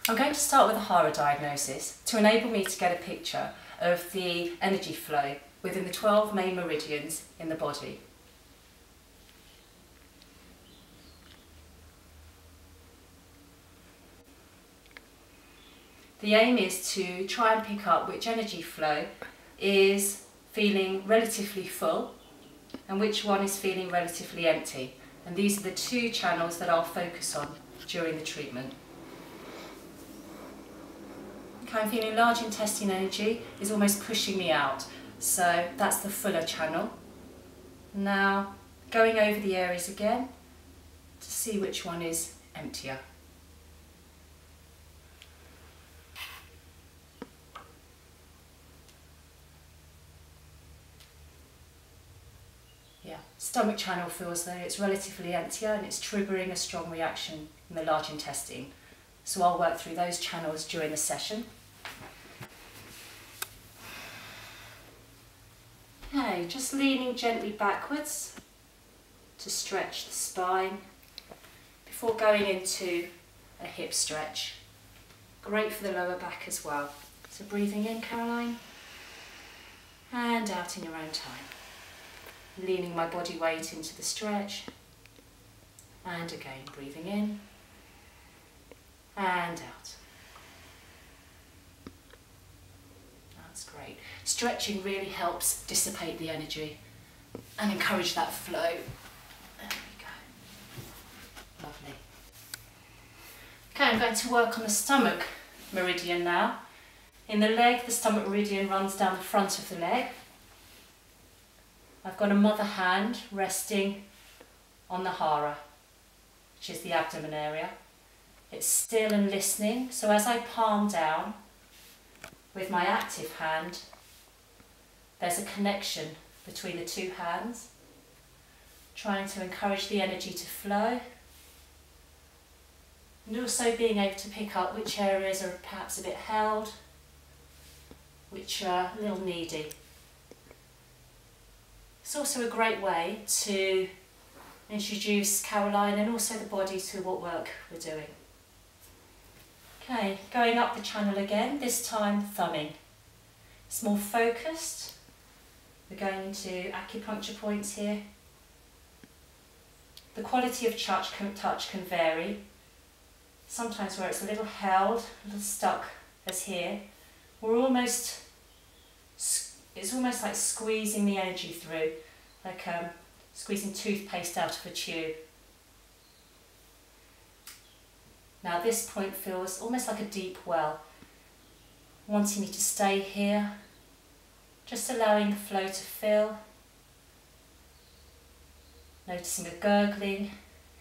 I'm going to start with a Hara diagnosis to enable me to get a picture of the energy flow within the 12 main meridians in the body. The aim is to try and pick up which energy flow is feeling relatively full and which one is feeling relatively empty. And these are the two channels that I'll focus on during the treatment. Okay, I'm feeling large intestine energy is almost pushing me out, so that's the fuller channel. Now going over the areas again to see which one is emptier. Yeah, stomach channel feels though it's relatively emptier and it's triggering a strong reaction in the large intestine. So I'll work through those channels during the session. Okay, just leaning gently backwards to stretch the spine before going into a hip stretch. Great for the lower back as well. So breathing in, Caroline, and out in your own time. Leaning my body weight into the stretch, and again breathing in and out. That's great. Stretching really helps dissipate the energy and encourage that flow. There we go. Lovely. Okay, I'm going to work on the stomach meridian now. In the leg, the stomach meridian runs down the front of the leg. I've got a mother hand resting on the hara, which is the abdomen area. It's still and listening, so as I palm down with my active hand, there's a connection between the two hands, trying to encourage the energy to flow, and also being able to pick up which areas are perhaps a bit held, which are a little needy. It's also a great way to introduce Caroline and also the body to what work we're doing. Okay, going up the channel again, this time thumbing. It's more focused. We're going into acupuncture points here. The quality of touch can vary. Sometimes where it's a little held, a little stuck as here, it's almost like squeezing the energy through, like squeezing toothpaste out of a tube. Now this point feels almost like a deep well, wanting me to stay here, just allowing the flow to fill, noticing a gurgling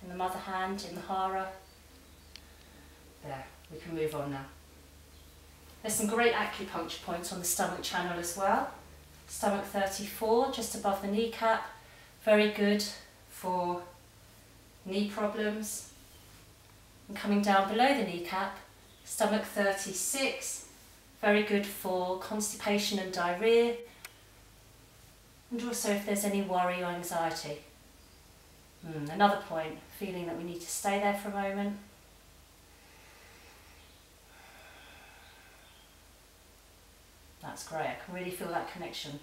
in the mother hand, in the hara. There, we can move on now. There's some great acupuncture points on the stomach channel as well. Stomach 34, just above the kneecap, very good for knee problems. And coming down below the kneecap, stomach 36, very good for constipation and diarrhea, and also if there's any worry or anxiety. Another point, feeling that we need to stay there for a moment. That's great, I can really feel that connection.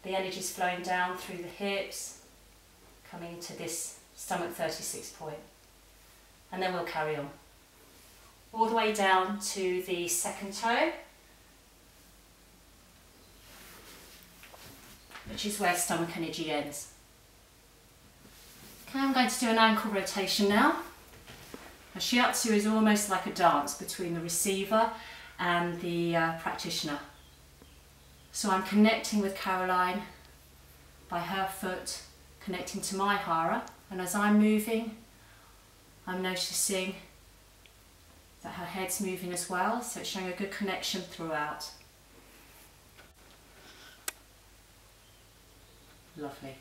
The energy is flowing down through the hips, coming to this stomach 36 point. And then we'll carry on. All the way down to the second toe, which is where stomach energy ends. Okay, I'm going to do an ankle rotation now. A Shiatsu is almost like a dance between the receiver and the practitioner. So I'm connecting with Caroline by her foot, connecting to my hara, and as I'm moving, I'm noticing that her head's moving as well, so it's showing a good connection throughout. Lovely.